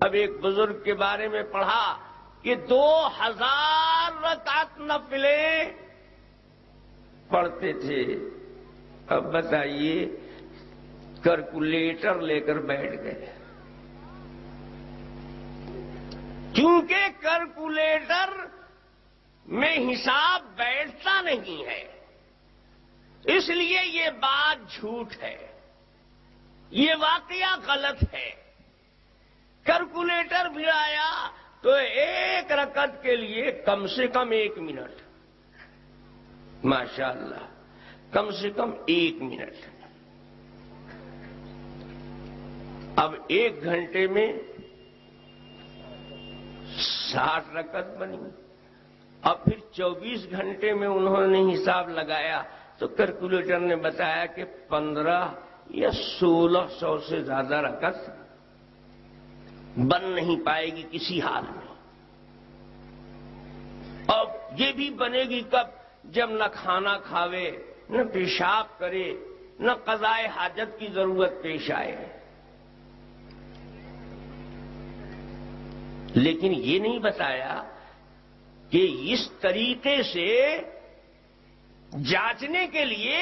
اب ایک بزرگ کے بارے میں پڑھا کہ 2000 رکعت نفلیں پڑھتے تھے. اب بتائیے کیلکولیٹر لے کر بیٹھ گئے. کیونکہ کیلکولیٹر میں حساب بیٹھتا نہیں ہے، اس لیے یہ بات جھوٹ ہے، یہ واقعہ غلط ہے. کیلکولیٹر بھی آیا تو ایک رکعت کے لیے کم سے کم 1 منٹ، ماشاءاللہ کم سے کم 1 منٹ. اب 1 گھنٹے میں 60 رکعت بنی. اب پھر 24 گھنٹے میں انہوں نے حساب لگایا تو کیلکولیٹر نے بتایا کہ 15 یا 1600 سے زیادہ رکعت بن نہیں پائے گی کسی حال میں. اب یہ بھی بنے گی کب؟ جب نہ کھانا کھاوے، نہ پیشاب کرے، نہ قضائے حاجت کی ضرورت پیش آئے. لیکن یہ نہیں بتایا کہ اس طریقے سے جانچنے کے لیے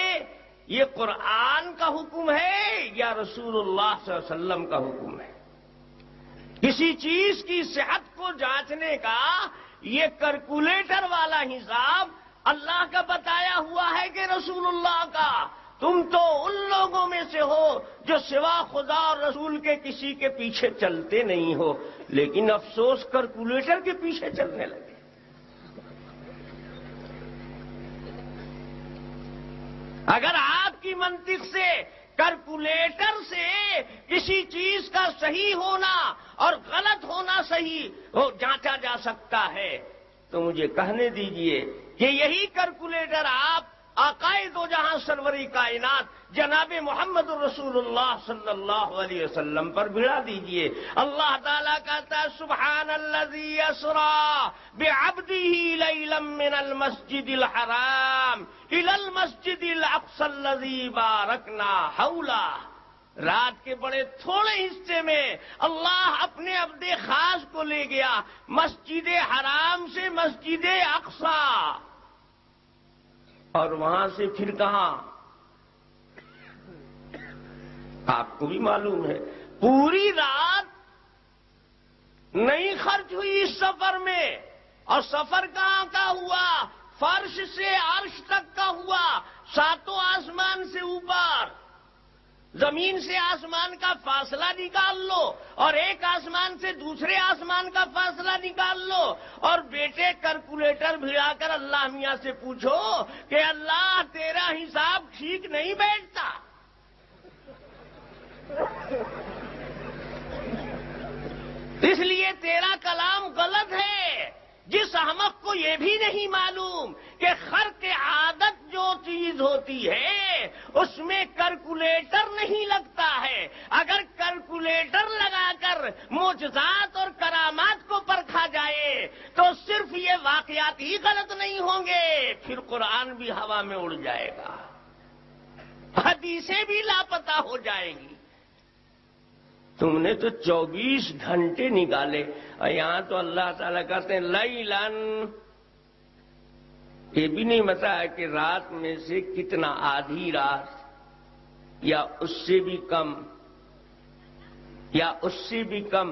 یہ قرآن کا حکم ہے یا رسول اللہ صلی اللہ علیہ وسلم کا حکم ہے. کسی چیز کی صحت کو جانچنے کا یہ کیلکولیٹر والا حساب اللہ کا بتایا ہوا ہے کہ رسول اللہ کا؟ تم تو ان لوگوں میں سے ہو جو سوا خدا اور رسول کے کسی کے پیچھے چلتے نہیں ہو، لیکن افسوس کیلکولیٹر کے پیچھے چلنے لگے. اگر آپ کی منطق سے کیلکولیٹر سے کسی چیز کا صحیح ہونا اور غلط ہونا صحیح جانچا جا سکتا ہے تو مجھے کہنے دیجئے کہ یہی کیلکولیٹر آپ عقائد و جہاں سروری کائنات جناب محمد الرسول اللہ صلی اللہ علیہ وسلم پر بھڑا دیجئے. اللہ تعالیٰ کہتا ہے سبحان الذی اسری بعبدہ لیلا من المسجد الحرام الی المسجد الاقصی الذی بارکنا حولہ. رات کے بڑے تھوڑے حصے میں اللہ اپنے عبد خاص کو لے گیا مسجد حرام سے مسجد اقصی، اور وہاں سے پھر کہاں؟ آپ کو بھی معلوم ہے پوری رات نہیں خرچ ہوئی اس سفر میں. اور سفر کہاں کا ہوا؟ فرش سے عرش تک کا ہوا، 7 آسمان سے اوپر. زمین سے آسمان کا فاصلہ نکال لو اور ایک آسمان سے دوسرے آسمان کا فاصلہ نکال لو، اور بیٹے کیلکولیٹر بھیڑا کر اللہ میاں سے پوچھو کہ اللہ تیرا حساب ٹھیک نہیں بیٹھتا. اس لیے تیرا کلام غلط ہے. جس احمق کو یہ بھی نہیں معلوم کہ خرق عادت جو چیز ہوتی ہے اس میں کیلکولیٹر نہیں لگتا ہے. اگر کیلکولیٹر لگا کر معجزات اور کرامات کو پرکھا جائے تو صرف یہ واقعات ہی غلط نہیں ہوں گے، پھر قرآن بھی ہوا میں اڑ جائے گا، حدیثیں بھی لاپتہ ہو جائیں گی. تم نے تو 24 گھنٹے نکالے، اور یہاں تو اللہ تعالیٰ کہتے ہیں لیلن. یہ بھی نہیں بتایا کہ رات میں سے کتنا، آدھی رات یا اس سے بھی کم یا اس سے بھی کم.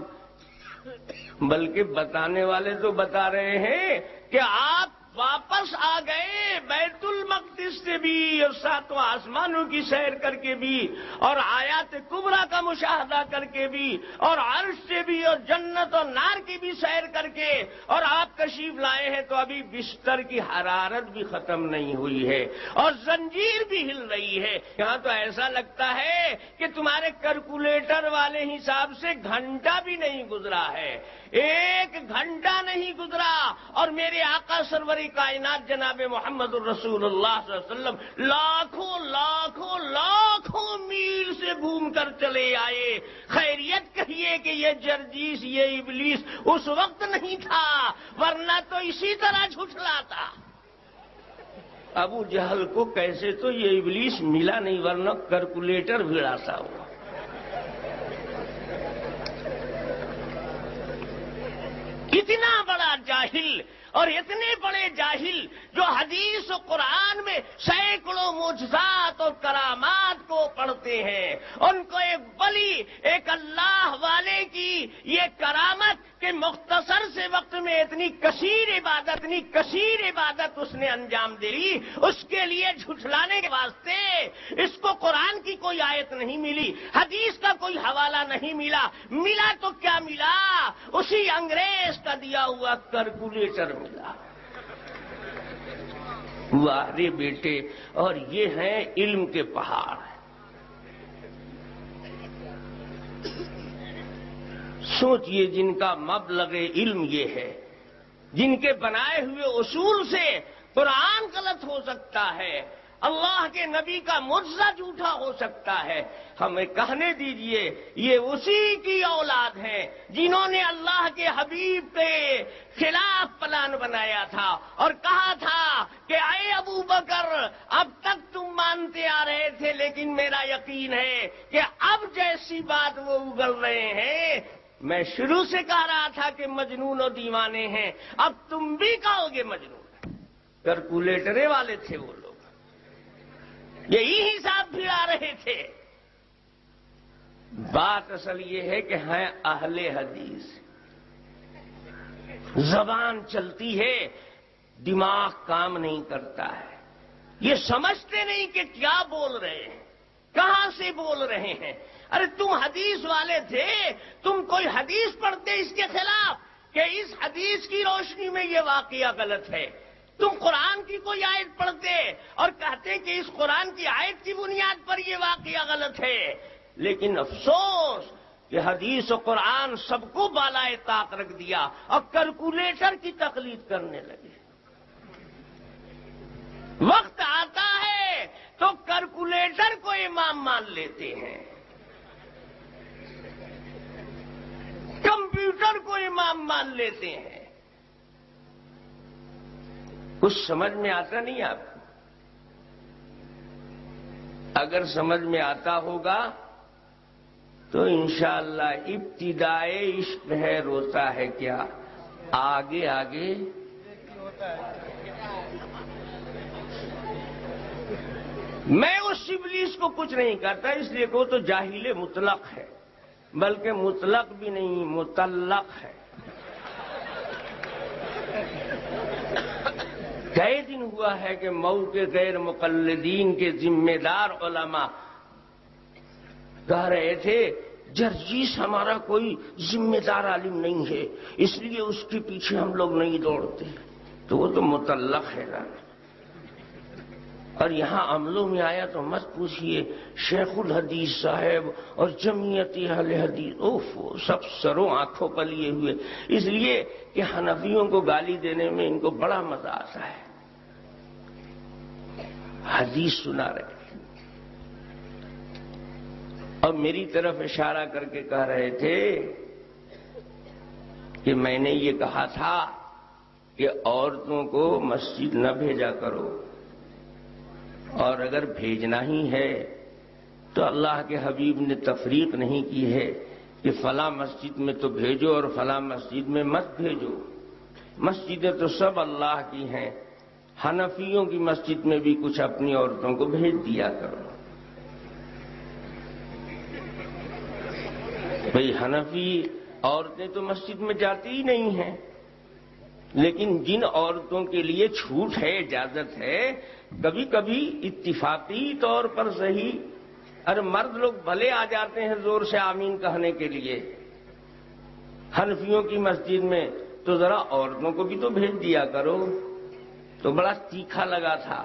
بلکہ بتانے والے تو بتا رہے ہیں کہ آپ واپس آ گئے بیت المقدس سے بھی اور 7 آسمانوں کی سیر کر کے بھی اور آیات کبریٰ کا مشاہدہ کر کے بھی اور عرش سے بھی اور جنت اور نار کی بھی سیر کر کے، اور آپ تشریف لائے ہیں تو ابھی بستر کی حرارت بھی ختم نہیں ہوئی ہے اور زنجیر بھی ہل رہی ہے. یہاں تو ایسا لگتا ہے کہ تمہارے کیلکولیٹر والے حساب سے گھنٹہ بھی نہیں گزرا ہے، 1 گھنٹہ نہیں گزرا، اور میرے آقا سروری کائنات جناب محمد الرسول اللہ صلی اللہ علیہ وسلم لاکھوں لاکھوں لاکھوں میل سے گھوم کر چلے آئے. خیریت کہیے کہ یہ جرجیس، یہ ابلیس اس وقت نہیں تھا، ورنہ تو اسی طرح جھٹلاتا. ابو جہل کو کیسے تو یہ ابلیس ملا نہیں، ورنہ کیلکولیٹر بھیڑا سا ہوا. اتنا بڑا جاہل اور اتنے بڑے جاہل جو حدیث و قرآن میں سینکڑوں معجزات اور کرامات کو پڑھتے ہیں، ان کو ایک ولی، ایک اللہ والے کی یہ کرامت کہ مختصر سے وقت میں اتنی کثیر عبادت اس نے انجام دی، اس کے لیے جھٹلانے کے واسطے اس کو قرآن کی کوئی آیت نہیں ملی، حدیث کا کوئی حوالہ نہیں ملا تو کیا ملا؟ اسی انگریز کا دیا ہوا کیلکولیٹر ملا۔ وارے بیٹے، اور یہ ہیں علم کے پہاڑ۔ سوچئے جن کا مبلغ علم یہ ہے، جن کے بنائے ہوئے اصول سے قرآن غلط ہو سکتا ہے، اللہ کے نبی کا معجزہ جھوٹا ہو سکتا ہے، ہمیں کہنے دیجئے یہ اسی کی اولاد ہیں جنہوں نے اللہ کے حبیب کے خلاف پلان بنایا تھا اور کہا تھا کہ اے ابو بکر، اب تک تم مانتے آ رہے تھے لیکن میرا یقین ہے کہ اب جیسی بات وہ اگل رہے ہیں، میں شروع سے کہہ رہا تھا کہ مجنون و دیوانے ہیں، اب تم بھی کہو گے مجنون۔ کیلکولیٹرے والے تھے وہ لوگ، یہی حساب پھرا رہے تھے۔ بات اصل یہ ہے کہ ہیں اہل حدیث، زبان چلتی ہے، دماغ کام نہیں کرتا ہے، یہ سمجھتے نہیں کہ کیا بول رہے ہیں، کہاں سے بول رہے ہیں۔ ارے تم حدیث والے تھے، تم کوئی حدیث پڑھتے اس کے خلاف کہ اس حدیث کی روشنی میں یہ واقعہ غلط ہے، تم قرآن کی کوئی آیت پڑھتے اور کہتے کہ اس قرآن کی آیت کی بنیاد پر یہ واقعہ غلط ہے، لیکن افسوس کہ حدیث و قرآن سب کو بالائے طاق رکھ دیا اور کیلکولیٹر کی تقلید کرنے لگے۔ وقت آتا ہے تو کیلکولیٹر کو امام مان لیتے ہیں، کمپیوٹر کو امام مان لیتے ہیں۔ کچھ سمجھ میں آتا نہیں آپ کو؟ اگر سمجھ میں آتا ہوگا تو انشاءاللہ ابتدائے عشق ہے روتا ہے کیا، آگے آگے میں اس ابلیس کو کچھ نہیں کرتا، اس لیے کہ وہ تو جاہل مطلق ہے، بلکہ مطلق بھی نہیں مطلق ہے۔ کئی دن ہوا ہے کہ مئو کے غیر مقلدین کے ذمہ دار علماء کہہ رہے تھے جرجیس ہمارا کوئی ذمہ دار عالم نہیں ہے، اس لیے اس کے پیچھے ہم لوگ نہیں دوڑتے، تو وہ تو مطلق ہے نا۔ اور یہاں عملوں میں آیا تو مت پوچھئے، شیخ الحدیث صاحب اور جمعیت اہل حدیث سب سروں آنکھوں پر لیے ہوئے، اس لیے کہ حنفیوں کو گالی دینے میں ان کو بڑا مزہ آتا ہے، حدیث سنا رہے اور میری طرف اشارہ کر کے کہہ رہے تھے کہ میں نے یہ کہا تھا کہ عورتوں کو مسجد نہ بھیجا کرو، اور اگر بھیجنا ہی ہے تو اللہ کے حبیب نے تفریق نہیں کی ہے کہ فلاں مسجد میں تو بھیجو اور فلاں مسجد میں مت بھیجو، مسجدیں تو سب اللہ کی ہیں، حنفیوں کی مسجد میں بھی کچھ اپنی عورتوں کو بھیج دیا کرو۔ بھئی حنفی عورتیں تو مسجد میں جاتی ہی نہیں ہیں، لیکن جن عورتوں کے لیے چھوٹ ہے، اجازت ہے، کبھی کبھی اتفاقی طور پر صحیح، ارے مرد لوگ بھلے آ جاتے ہیں زور سے آمین کہنے کے لیے حنفیوں کی مسجد میں، تو ذرا عورتوں کو بھی تو بھیج دیا کرو۔ تو بڑا تیکھا لگا تھا،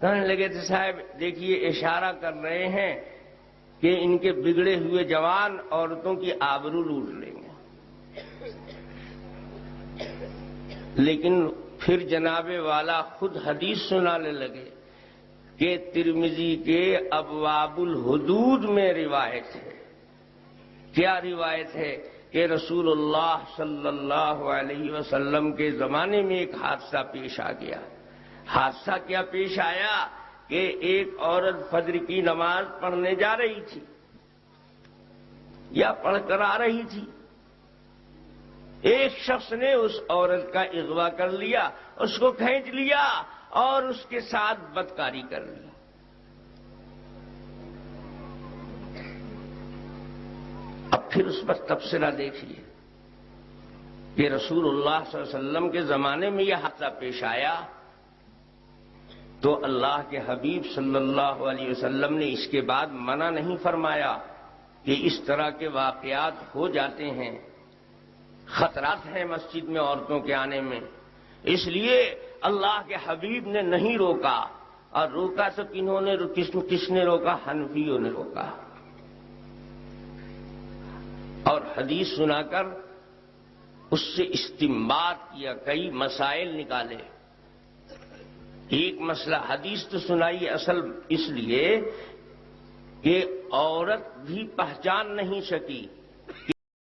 کہنے لگے تھے صاحب دیکھیے اشارہ کر رہے ہیں کہ ان کے بگڑے ہوئے جوان عورتوں کی آبرو لوٹ لیں گے، لیکن پھر جناب والا خود حدیث سنانے لگے کہ ترمذی کے ابواب الحدود میں روایت ہے۔ کیا روایت ہے؟ کہ رسول اللہ صلی اللہ علیہ وسلم کے زمانے میں ایک حادثہ پیش آ گیا۔ حادثہ کیا پیش آیا کہ ایک عورت فجر کی نماز پڑھنے جا رہی تھی یا پڑھ کر آ رہی تھی، ایک شخص نے اس عورت کا اغوا کر لیا، اس کو کھینچ لیا اور اس کے ساتھ بدکاری کر لی۔ اب پھر اس پر تبصرہ دیکھیے کہ رسول اللہ صلی اللہ علیہ وسلم کے زمانے میں یہ حادثہ پیش آیا تو اللہ کے حبیب صلی اللہ علیہ وسلم نے اس کے بعد منع نہیں فرمایا کہ اس طرح کے واقعات ہو جاتے ہیں، خطرات ہیں مسجد میں عورتوں کے آنے میں، اس لیے اللہ کے حبیب نے نہیں روکا، اور روکا تو کنہوں نے، کس نے روکا؟ حنفیوں نے روکا، اور حدیث سنا کر اس سے استنباط کیا، کئی مسائل نکالے۔ ایک مسئلہ حدیث تو سنائی اصل اس لیے کہ عورت بھی پہچان نہیں سکی